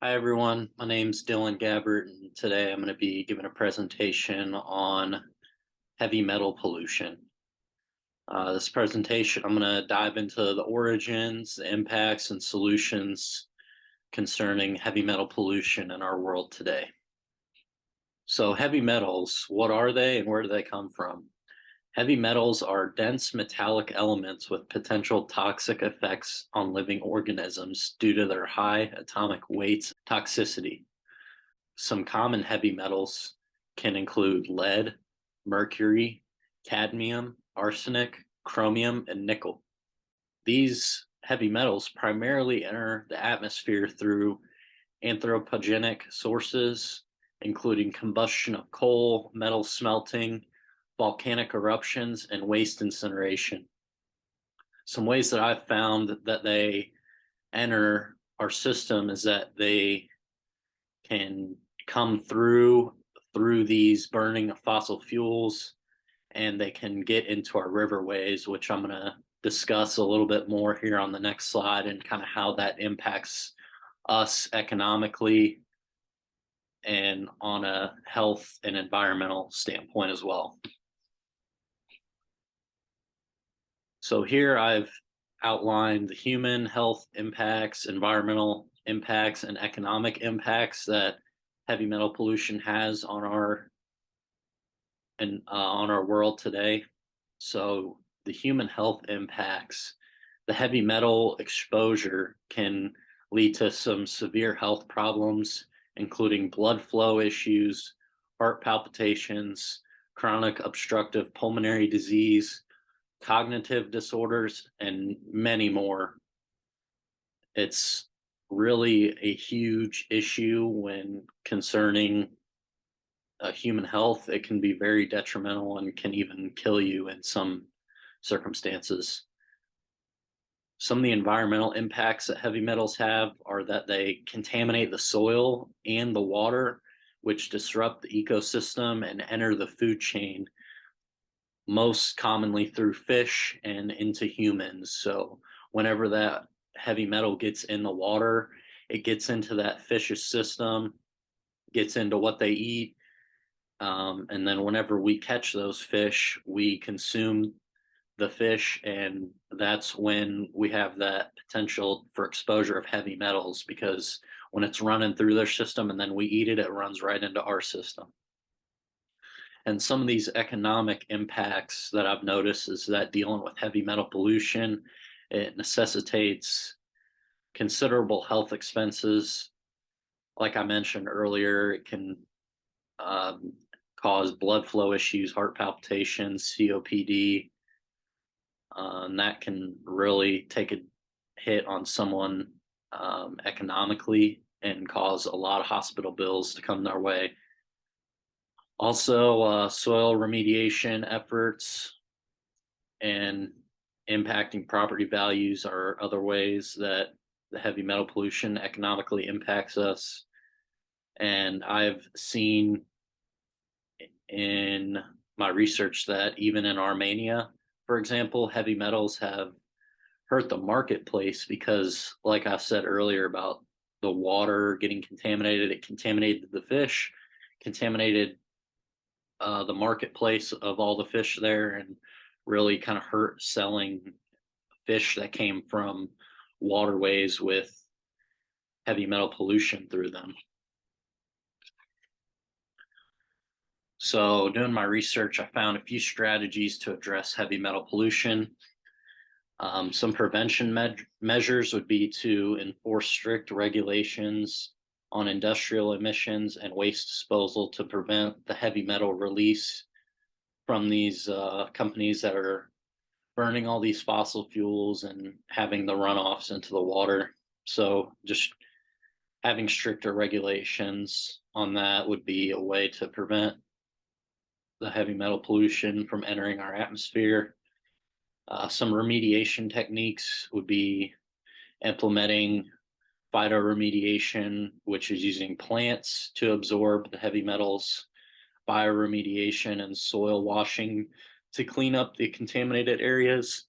Hi everyone, my name's Dylan Gabbert, and today I'm going to be giving a presentation on heavy metal pollution. This presentation, I'm going to dive into the origins, the impacts, and solutions concerning heavy metal pollution in our world today. So heavy metals, what are they and where do they come from? Heavy metals are dense metallic elements with potential toxic effects on living organisms due to their high atomic weights and toxicity. Some common heavy metals can include lead, mercury, cadmium, arsenic, chromium, and nickel. These heavy metals primarily enter the atmosphere through anthropogenic sources, including combustion of coal, metal smelting, volcanic eruptions, and waste incineration. Some ways that I've found that they enter our system is that they can come through these burning of fossil fuels, and they can get into our riverways, which I'm going to discuss a little bit more here on the next slide, and kind of how that impacts us economically and on a health and environmental standpoint as well. So here I've outlined the human health impacts, environmental impacts, and economic impacts that heavy metal pollution has on our world today. So the human health impacts, the heavy metal exposure can lead to some severe health problems, including blood flow issues, heart palpitations, chronic obstructive pulmonary disease, cognitive disorders, and many more. It's really a huge issue when concerning human health. It can be very detrimental and can even kill you in some circumstances. Some of the environmental impacts that heavy metals have are that they contaminate the soil and the water, which disrupt the ecosystem and enter the food chain, most commonly through fish and into humans. So whenever that heavy metal gets in the water, it gets into that fish's system, gets into what they eat. And then whenever we catch those fish, we consume the fish, and that's when we have that potential for exposure of heavy metals, because when it's running through their system and then we eat it, it runs right into our system. And some of these economic impacts that I've noticed is that dealing with heavy metal pollution, it necessitates considerable health expenses. Like I mentioned earlier, it can cause blood flow issues, heart palpitations, COPD, and that can really take a hit on someone economically and cause a lot of hospital bills to come their way. Also, soil remediation efforts and impacting property values are other ways that the heavy metal pollution economically impacts us. And I've seen in my research that even in Armenia, for example, heavy metals have hurt the marketplace because, like I said earlier about the water getting contaminated, it contaminated the fish, contaminated the marketplace of all the fish there, and really kind of hurt selling fish that came from waterways with heavy metal pollution through them. So, doing my research, I found a few strategies to address heavy metal pollution. Some prevention measures would be to enforce strict regulations on industrial emissions and waste disposal to prevent the heavy metal release from these companies that are burning all these fossil fuels and having the runoffs into the water. So just having stricter regulations on that would be a way to prevent the heavy metal pollution from entering our atmosphere. Some remediation techniques would be implementing phytoremediation, which is using plants to absorb the heavy metals, bioremediation, and soil washing to clean up the contaminated areas,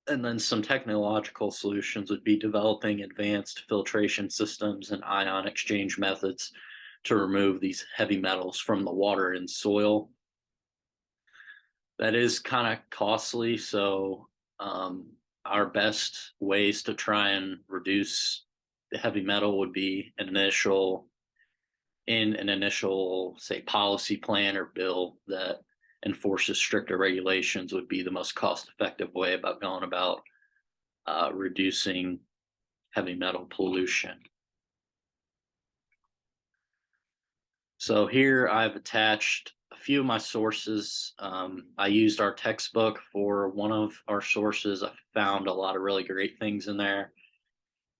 And then some technological solutions would be developing advanced filtration systems and ion exchange methods to remove these heavy metals from the water and soil. That is kind of costly, so our best ways to try and reduce the heavy metal would be an initial, say, policy plan or bill that enforces stricter regulations would be the most cost effective way about going about reducing heavy metal pollution. So here I've attached a few of my sources. I used our textbook for one of our sources. I found a lot of really great things in there.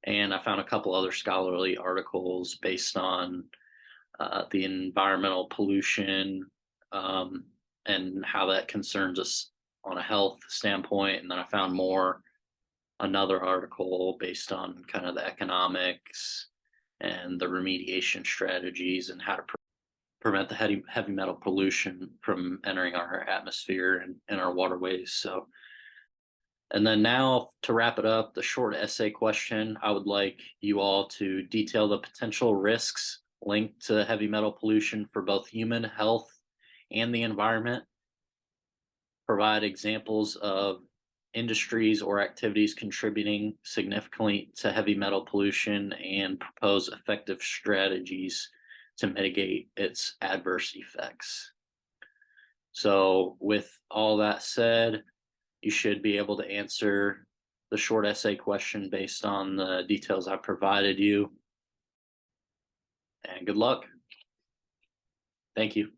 And I found a couple other scholarly articles based on the environmental pollution and how that concerns us on a health standpoint. And then I found another article based on kind of the economics and the remediation strategies and how to prevent the heavy metal pollution from entering our atmosphere and our waterways. So, and then now to wrap it up, the short essay question, I would like you all to detail the potential risks linked to heavy metal pollution for both human health and the environment, provide examples of industries or activities contributing significantly to heavy metal pollution, and propose effective strategies to mitigate its adverse effects. So, with all that said, you should be able to answer the short essay question based on the details I provided you. And good luck. Thank you.